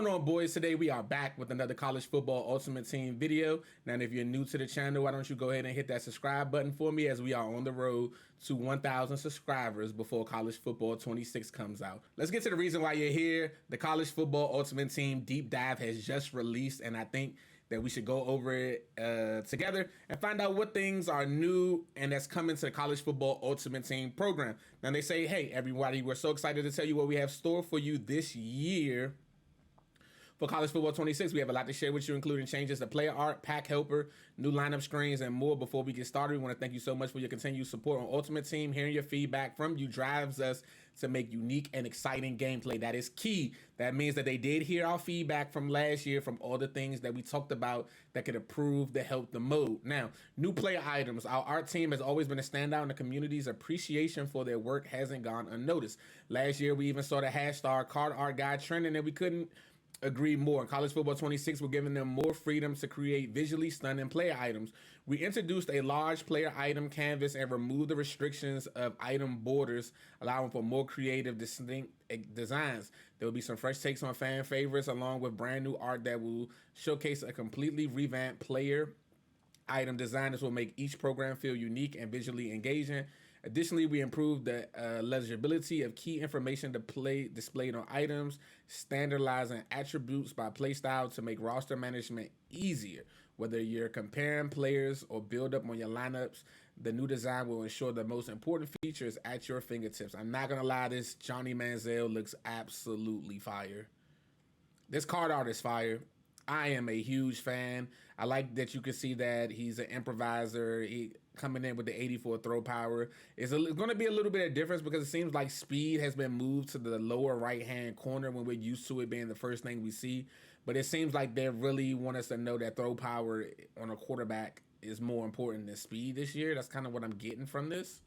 going on, boys? Today we are back with another college football ultimate team video. Now, if you're new to the channel, why don't you go ahead and hit that subscribe button for me, as we are on the road to 1,000 subscribers before college football 26 comes out. Let's get to the reason why you're here. The college football ultimate team deep dive has just released, and I think that we should go over it together and find out what things are new and that's coming to the college football ultimate team program. Now, they say, hey, everybody, we're so excited to tell you what we have stored for you this year. For College Football 26, we have a lot to share with you, including changes to player art, pack helper, new lineup screens, and more. Before we get started, we want to thank you so much for your continued support on Ultimate Team. Hearing your feedback from you drives us to make unique and exciting gameplay. That is key. That means that they did hear our feedback from last year, from all the things that we talked about that could improve the help the mode. Now, new player items. Our art team has always been a standout, and the community's appreciation for their work hasn't gone unnoticed. Last year, we even saw the hashtag card art guide trending, and we couldn't agree more. In College Football 26, we're giving them more freedom to create visually stunning player items. We introduced a large player item canvas and removed the restrictions of item borders, allowing for more creative, distinct designs. There will be some fresh takes on fan favorites, along with brand new art that will showcase a completely revamped player item design. This will make each program feel unique and visually engaging. Additionally, we improved the legibility of key information displayed on items, standardizing attributes by playstyle to make roster management easier. Whether you're comparing players or build up on your lineups, the new design will ensure the most important features at your fingertips. I'm not going to lie, this Johnny Manziel looks absolutely fire. This card art is fire. I am a huge fan. I like that you can see that he's an improviser. He coming in with the 84 throw power. It's going to be a little bit of difference because it seems like speed has been moved to the lower right-hand corner when we're used to it being the first thing we see. But it seems like they really want us to know that throw power on a quarterback is more important than speed this year. That's kind of what I'm getting from this.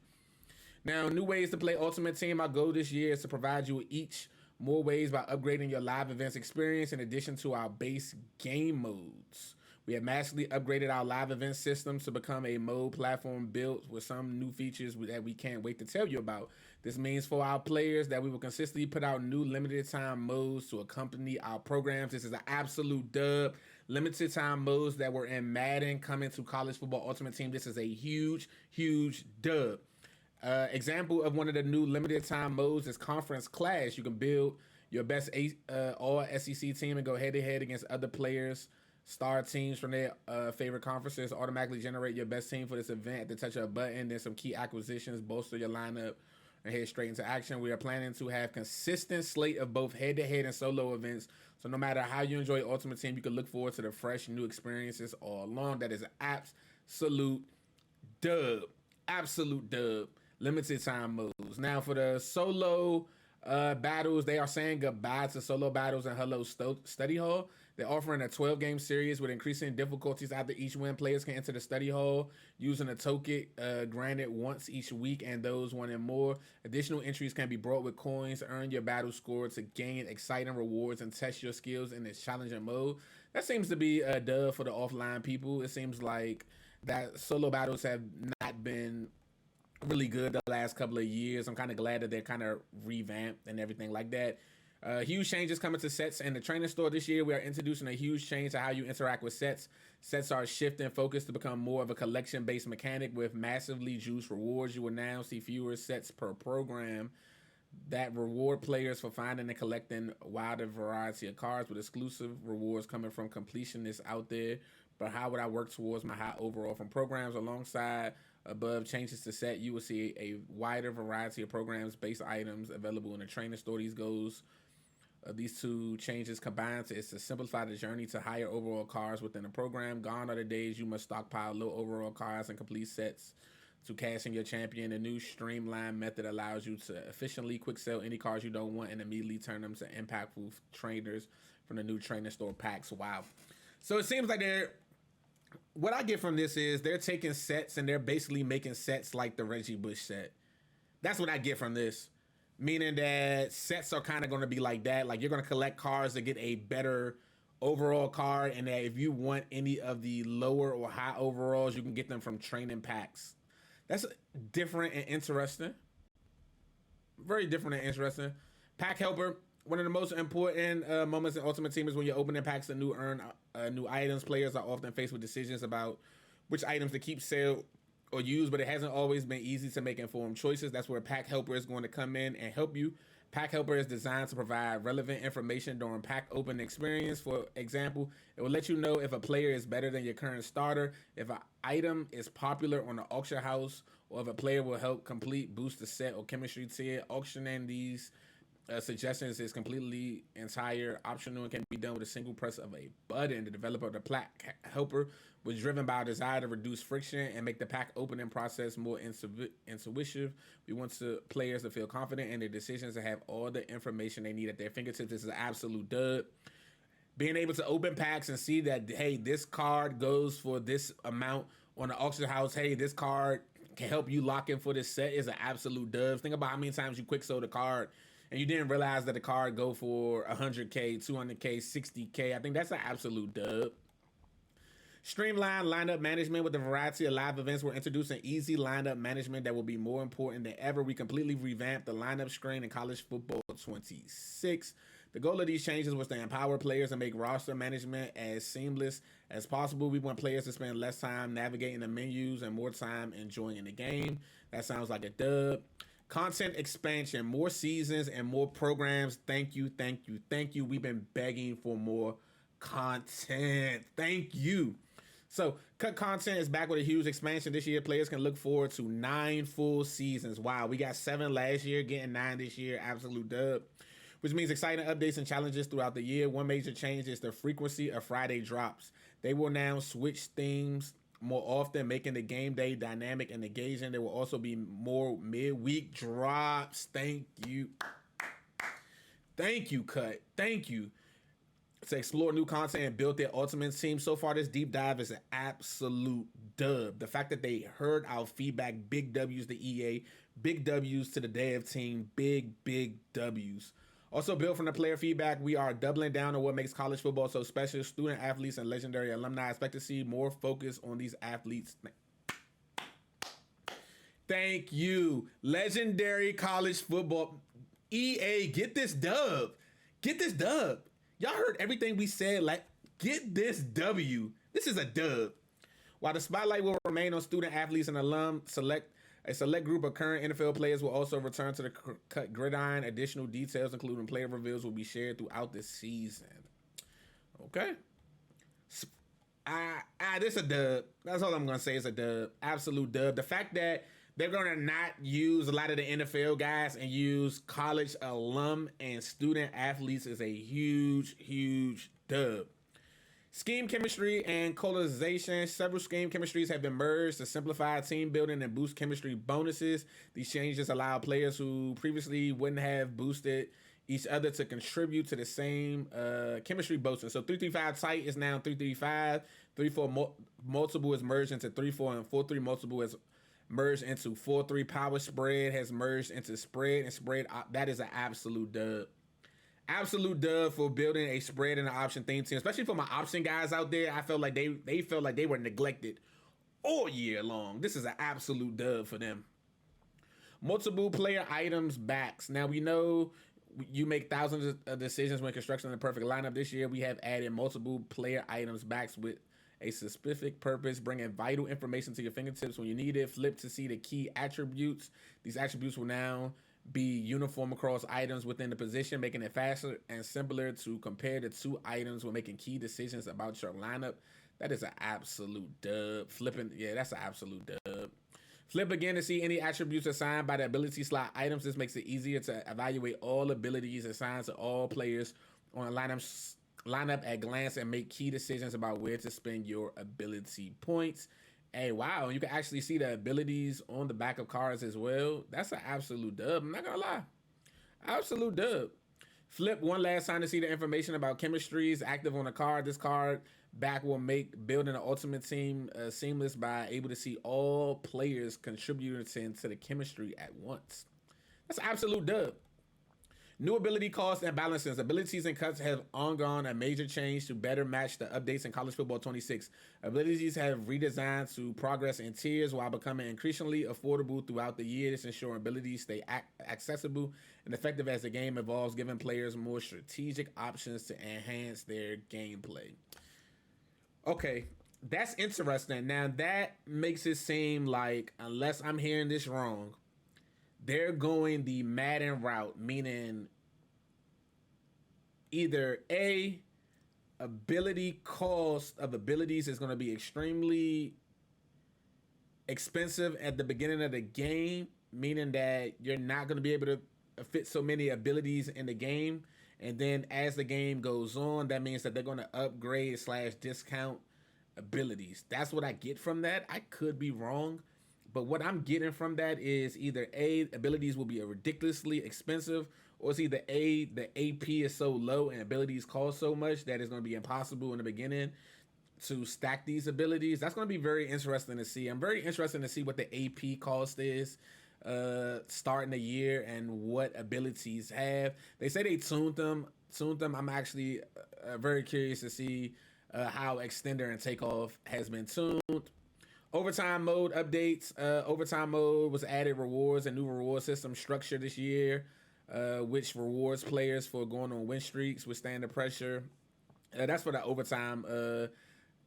Now, new ways to play Ultimate Team. Our goal this year is to provide you with each more ways by upgrading your live events experience in addition to our base game modes. We have massively upgraded our live event system to become a mode platform built with some new features that we can't wait to tell you about. This means for our players that we will consistently put out new limited time modes to accompany our programs. This is an absolute dub. Limited time modes that were in Madden coming to College Football Ultimate Team. This is a huge, huge dub. Example of one of the new limited time modes is Conference Clash. You can build your best all SEC team and go head to head against other players. Star teams from their favorite conferences automatically generate your best team for this event at the touch of a button. Then some key acquisitions bolster your lineup and head straight into action. We are planning to have consistent slate of both head to head and solo events. So no matter how you enjoy Ultimate Team, you can look forward to the fresh new experiences all along. That is an absolute dub. Absolute dub. Limited time modes. Now for the solo battles, they are saying goodbye to solo battles and Hello Study Hall. They're offering a 12-game series with increasing difficulties after each win. Players can enter the study hall using a token granted once each week, and those wanting more. Additional entries can be brought with coins. Earn your battle score to gain exciting rewards and test your skills in this challenging mode. That seems to be a dub for the offline people. It seems like that solo battles have not been really good the last couple of years. I'm kind of glad that they're kind of revamped and everything like that. Huge changes coming to sets in the training store this year. We are introducing a huge change to how you interact with sets. Sets are shifting focus to become more of a collection-based mechanic with massively juiced rewards. You will now see fewer sets per program that reward players for finding and collecting a wider variety of cards, with exclusive rewards coming from completionists out there. But how would I work towards my high overall from programs? Alongside above changes to set, you will see a wider variety of programs based items available in the training store. These two changes combined is to simplify the journey to higher overall cards within the program. Gone are the days you must stockpile low overall cards and complete sets to cash in your champion. The new Streamlined method allows you to efficiently quick sell any cards you don't want and immediately turn them to impactful trainers from the new training store packs. Wow. So it seems like what I get from this is they're taking sets and they're basically making sets like the Reggie Bush set. That's what I get from this. Meaning that sets are kind of going to be like that. Like, you're going to collect cards to get a better overall card, and that if you want any of the lower or high overalls, you can get them from training packs. That's different and interesting. Very different and interesting. Pack helper. One of the most important moments in Ultimate Team is when you're opening packs of new items. Players are often faced with decisions about which items to keep, sell, or use, but it hasn't always been easy to make informed choices. That's where Pack Helper is going to come in and help you. Pack Helper is designed to provide relevant information during pack opening experience. For example, it will let you know if a player is better than your current starter, if an item is popular on the auction house, or if a player will help complete, boost the set, or chemistry tier. Auctioning these suggestions is completely entire optional and can be done with a single press of a button. The developer of the Pack Helper was driven by a desire to reduce friction and make the pack opening process more intuitive. We want players to feel confident in their decisions and have all the information they need at their fingertips. This is an absolute dub. Being able to open packs and see that, hey, this card goes for this amount on the auction house. Hey, this card can help you lock in for this set is an absolute dub. Think about how many times you quick sold a card and you didn't realize that the card go for 100K, 200K, 60K. I think that's an absolute dub. Streamlined lineup management with a variety of live events. We're introducing easy lineup management that will be more important than ever. We completely revamped the lineup screen in College Football 26. The goal of these changes was to empower players and make roster management as seamless as possible. We want players to spend less time navigating the menus and more time enjoying the game. That sounds like a dub. Content expansion, more seasons and more programs. Thank you, thank you, thank you. We've been begging for more content. Thank you. So, Cut Content is back with a huge expansion this year. Players can look forward to 9 full seasons. Wow, we got 7 last year, getting 9 this year. Absolute dub. Which means exciting updates and challenges throughout the year. One major change is the frequency of Friday drops. They will now switch themes more often, making the game day dynamic and engaging. There will also be more midweek drops. Thank you. Thank you, Cut. Thank you. To explore new content and build their ultimate team. So far, this deep dive is an absolute dub. The fact that they heard our feedback, big W's to EA, big W's to the dev team, big W's. Also built from the player feedback, we are doubling down on what makes college football so special. Student athletes and legendary alumni. Expect to see more focus on these athletes. Thank you. Legendary college football. EA, get this dub. Get this dub. Y'all heard everything we said. Like, get this W. This is a dub. While the spotlight will remain on student athletes and alum, a select group of current NFL players will also return to the cut gridiron. Additional details, including player reveals, will be shared throughout the season. Okay. This a dub. That's all I'm going to say is a dub. Absolute dub. The fact that they're going to not use a lot of the NFL guys and use college alum and student athletes is a huge dub. Scheme chemistry and colorization. Several scheme chemistries have been merged to simplify team building and boost chemistry bonuses. These changes allow players who previously wouldn't have boosted each other to contribute to the same chemistry boosting. So 3-3-5 tight is now 3-3-5. 3-4 multiple is merged into 3-4, and 4-3 multiple is merged into 4-3. Power spread has merged into spread and spread. That is an absolute dub. Absolute dub for building a spread and an option theme team, especially for my option guys out there. I felt like they felt like they were neglected all year long. This is an absolute dub for them. Multiple player items backs. Now we know you make thousands of decisions when constructing the perfect lineup. This year we have added multiple player items backs with a specific purpose, bringing vital information to your fingertips when you need it. Flip to see the key attributes. These attributes will now be uniform across items within the position, making it faster and simpler to compare the two items when making key decisions about your lineup. That is an absolute dub. Flipping, yeah, that's an absolute dub. Flip again to see any attributes assigned by the ability slot items. This makes it easier to evaluate all abilities assigned to all players on a lineup at glance and make key decisions about where to spend your ability points. Hey, wow, you can actually see the abilities on the back of cards as well. That's an absolute dub. I'm not going to lie. Absolute dub. Flip one last time to see the information about chemistries active on a card. This card back will make building an ultimate team seamless by able to see all players contributing to the chemistry at once. That's an absolute dub. New ability costs and balances. Abilities and cuts have undergone a major change to better match the updates in College Football 26. Abilities have redesigned to progress in tiers while becoming increasingly affordable throughout the year. This ensures abilities stay accessible and effective as the game evolves, giving players more strategic options to enhance their gameplay. Okay, that's interesting. Now, that makes it seem like, unless I'm hearing this wrong, they're going the Madden route, meaning either A, ability cost of abilities is going to be extremely expensive at the beginning of the game, meaning that you're not going to be able to fit so many abilities in the game. And then as the game goes on, that means that they're going to upgrade / discount abilities. That's what I get from that. I could be wrong. But what I'm getting from that is either A, abilities will be ridiculously expensive, or it's either A, the AP is so low and abilities cost so much that it's going to be impossible in the beginning to stack these abilities. That's going to be very interesting to see. I'm very interested to see what the AP cost is starting the year and what abilities have. They say they tuned them. I'm actually very curious to see how Extender and Takeoff has been tuned. Overtime mode updates. Overtime mode was added rewards and new reward system structure this year, which rewards players for going on win streaks, withstand the pressure. That's for the overtime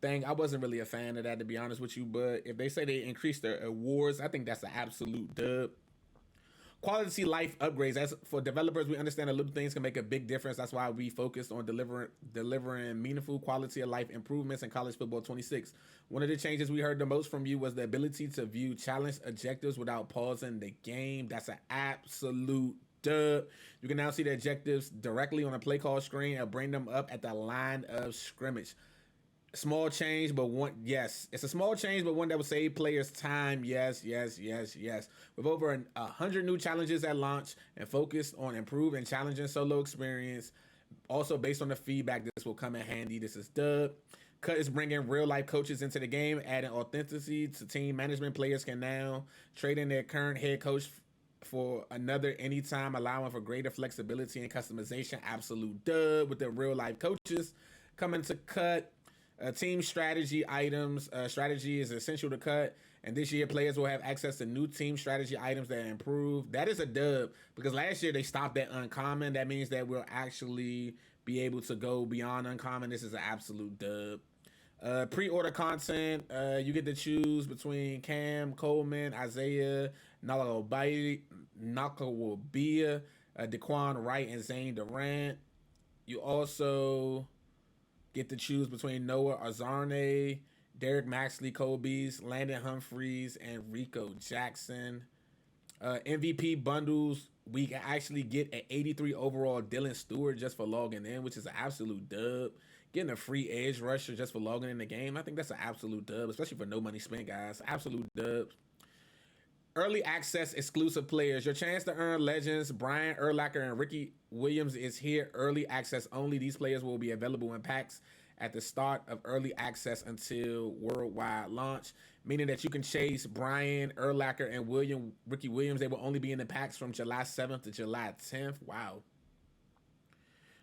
thing. I wasn't really a fan of that, to be honest with you, but if they say they increased their awards, I think that's an absolute dub. Quality life upgrades. As for developers, we understand that little things can make a big difference. That's why we focused on delivering meaningful quality of life improvements in College Football 26. One of the changes we heard the most from you was the ability to view challenge objectives without pausing the game. That's an absolute dub. You can now see the objectives directly on a play call screen and bring them up at the line of scrimmage. Small change, but one, yes. It's a small change, but one that will save players time. Yes. With over 100 new challenges at launch and focused on improving challenging solo experience. Also, based on the feedback, this will come in handy. This is dub. Cut is bringing real-life coaches into the game, adding authenticity to team management. Players can now trade in their current head coach for another anytime, allowing for greater flexibility and customization. Absolute dub with the real-life coaches coming to Cut. Team strategy items. Strategy is essential to Cut, and this year players will have access to new team strategy items that improve. That is a dub, because last year they stopped at uncommon. That means that we'll actually be able to go beyond uncommon. This is an absolute dub. Pre-order content. You get to choose between Cam Coleman, Isaiah Nalawabia, Daquan Wright, and Zane Durant. You also get to choose between Noah Azarne, Derek Maxley, Kobe's, Landon Humphreys, and Rico Jackson. MVP bundles, we can actually get an 83 overall Dylan Stewart just for logging in, which is an absolute dub. Getting a free edge rusher just for logging in the game, I think that's an absolute dub, especially for no money spent, guys. Absolute dub. Early access exclusive players. Your chance to earn legends Brian Urlacher and Ricky Williams is here. Early access only. These players will be available in packs at the start of early access until worldwide launch, meaning that you can chase Brian Urlacher and Ricky Williams. They will only be in the packs from July 7th to July 10th. Wow.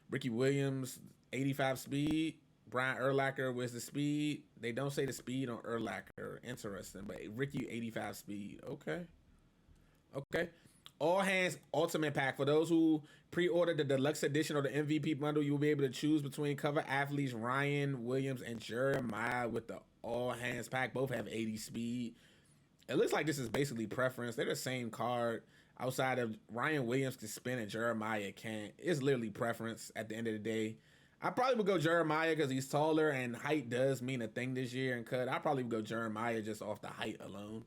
Ricky Williams, 85 speed. Brian Urlacher was the speed. They don't say the speed on Urlacher. Interesting. But Ricky, 85 speed. Okay. All hands ultimate pack. For those who pre-ordered the deluxe edition or the MVP bundle, you will be able to choose between cover athletes Ryan Williams and Jeremiah with the all hands pack. Both have 80 speed. It looks like this is basically preference. They're the same card. Outside of Ryan Williams can spin and Jeremiah can't. It's literally preference at the end of the day. I probably would go Jeremiah because he's taller and height does mean a thing this year in Cut. I probably would go Jeremiah just off the height alone.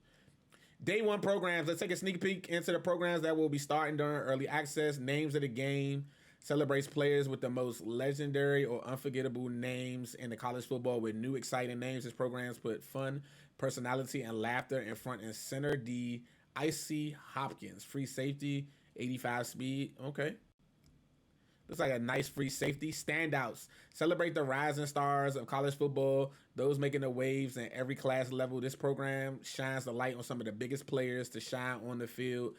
Day one programs. Let's take a sneak peek into the programs that will be starting during early access. Names of the game celebrates players with the most legendary or unforgettable names in the college football with new exciting names. This programs put fun, personality, and laughter in front and center. The Icy Hopkins, free safety, 85 speed. Okay. Looks like a nice free safety. Standouts. Celebrate the rising stars of college football, those making the waves in every class level. This program shines the light on some of the biggest players to shine on the field.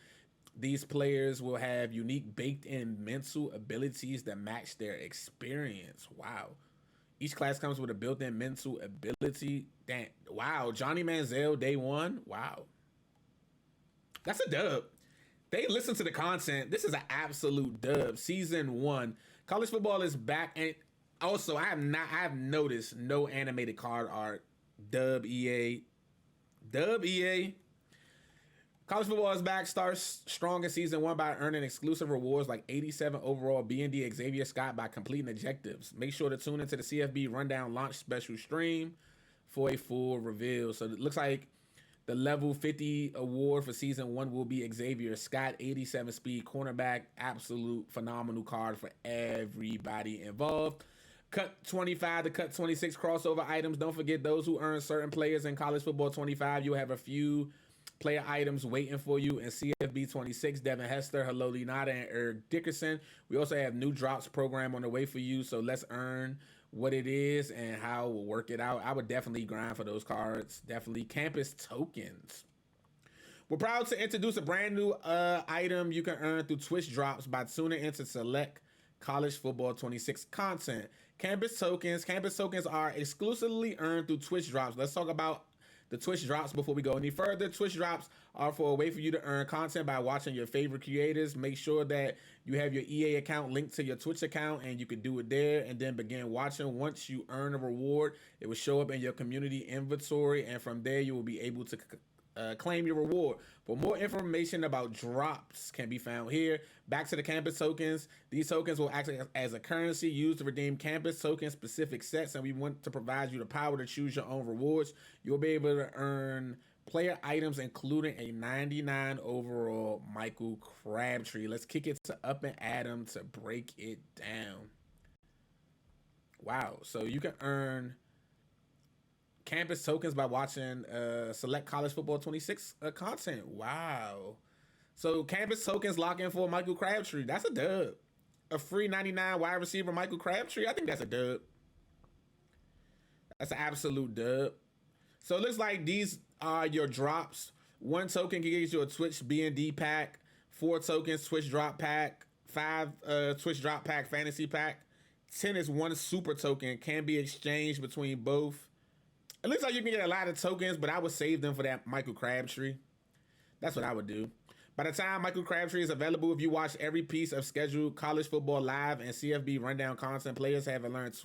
These players will have unique baked-in mental abilities that match their experience. Wow. Each class comes with a built-in mental ability. Damn. Wow. Johnny Manziel, day one. Wow. That's a dub. They listen to the content. This is an absolute dub. Season 1. College football is back. And also, I've noticed no animated card art. Dub EA. Dub EA. College football is back. Starts strong in season 1 by earning exclusive rewards like 87 overall B&D Xavier Scott by completing objectives. Make sure to tune into the CFB Rundown launch special stream for a full reveal. So it looks like the level 50 award for season 1 will be Xavier Scott, 87 speed cornerback. Absolute phenomenal card for everybody involved. Cut 25 to Cut 26 crossover items. Don't forget those who earn certain players in College Football 25. You'll have a few player items waiting for you in CFB 26. Devin Hester, Haloti Nada, and Eric Dickerson. We also have new drops program on the way for you. So let's earn what it is and how we'll work it out. I would definitely grind for those cards. Definitely. Campus tokens. We're proud to introduce a brand new item you can earn through Twitch drops by tuning into select College Football 26 content. Campus tokens. Campus tokens are exclusively earned through Twitch drops. Let's talk about the Twitch drops before we go any further. Twitch drops are for a way for you to earn content by watching your favorite creators. Make sure that you have your EA account linked to your Twitch account and you can do it there and then begin watching. Once you earn a reward, it will show up in your community inventory, and from there you will be able to claim your reward. For more information about drops can be found here. Back to the campus tokens. These tokens will act as a currency used to redeem campus token specific sets, and we want to provide you the power to choose your own rewards. You'll be able to earn player items including a 99 overall Michael Crabtree. Let's kick it to Up and Adam to break it down. Wow. So you can earn campus tokens by watching select College Football 26 content. Wow. So campus tokens lock in for Michael Crabtree. That's a dub. A free 99 wide receiver Michael Crabtree. I think that's a dub. That's an absolute dub. So it looks like these are your drops. 1 token can get you a Twitch B&D pack. 4 tokens Twitch drop pack. 5 Twitch drop pack fantasy pack. 10 is 1 super token. Can be exchanged between both. It looks like you can get a lot of tokens, but I would save them for that Michael Crabtree. That's what I would do. By the time Michael Crabtree is available, if you watch every piece of scheduled College Football Live and CFB Rundown content, players have learned.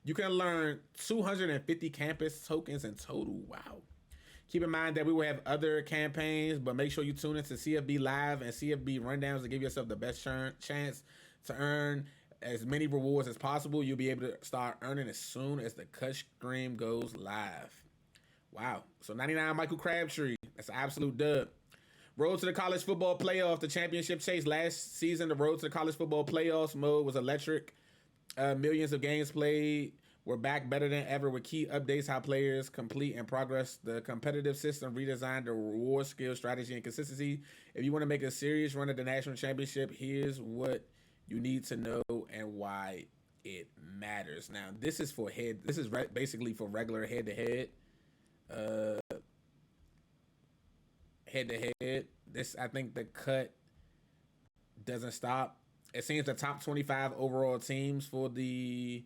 You can learn 250 campus tokens in total. Wow. Keep in mind that we will have other campaigns, but make sure you tune into CFB Live and CFB Rundowns to give yourself the best chance to earn as many rewards as possible. You'll be able to start earning as soon as the cut stream goes live. Wow. So 99 Michael Crabtree. That's an absolute dub. Road to the College Football Playoff, the championship chase. Last season, the Road to the College Football Playoffs mode was electric. Millions of games played. We're back better than ever with key updates, how players complete and progress the competitive system, redesigned the reward, skill, strategy, and consistency. If you want to make a serious run at the national championship, here's what you need to know and why it matters. Now, this is for head. This is basically for regular head-to-head. Head-to-head. This, I think the cut doesn't stop. It seems the top 25 overall teams for the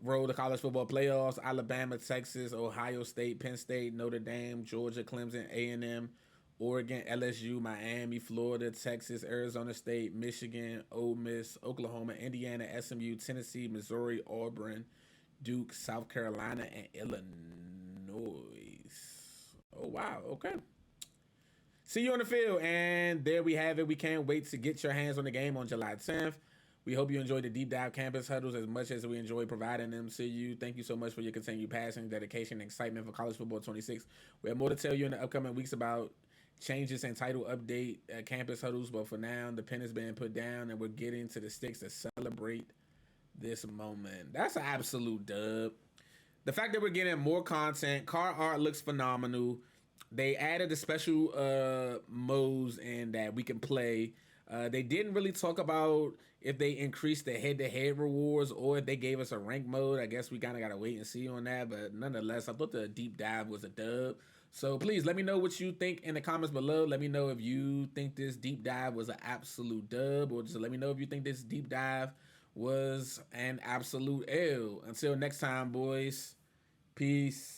road to college football playoffs: Alabama, Texas, Ohio State, Penn State, Notre Dame, Georgia, Clemson, A&M, Oregon, LSU, Miami, Florida, Texas, Arizona State, Michigan, Ole Miss, Oklahoma, Indiana, SMU, Tennessee, Missouri, Auburn, Duke, South Carolina, and Illinois. Oh, wow. Okay. See you on the field. And there we have it. We can't wait to get your hands on the game on July 10th. We hope you enjoyed the deep dive campus huddles as much as we enjoy providing them to you. Thank you so much for your continued passion, dedication, and excitement for College Football 26. We have more to tell you in the upcoming weeks about changes and title update campus huddles. But for now, the pen is being put down and we're getting to the sticks to celebrate this moment. That's an absolute dub. The fact that we're getting more content, card art looks phenomenal. They added the special modes in that we can play They didn't really talk about if they increased the head-to-head rewards or if they gave us a rank mode. I guess we kind of got to wait and see on that. But nonetheless, I thought the deep dive was a dub. So please let me know what you think in the comments below. Let me know if you think this deep dive was an absolute dub, or just let me know if you think this deep dive was an absolute L. Until next time, boys. Peace.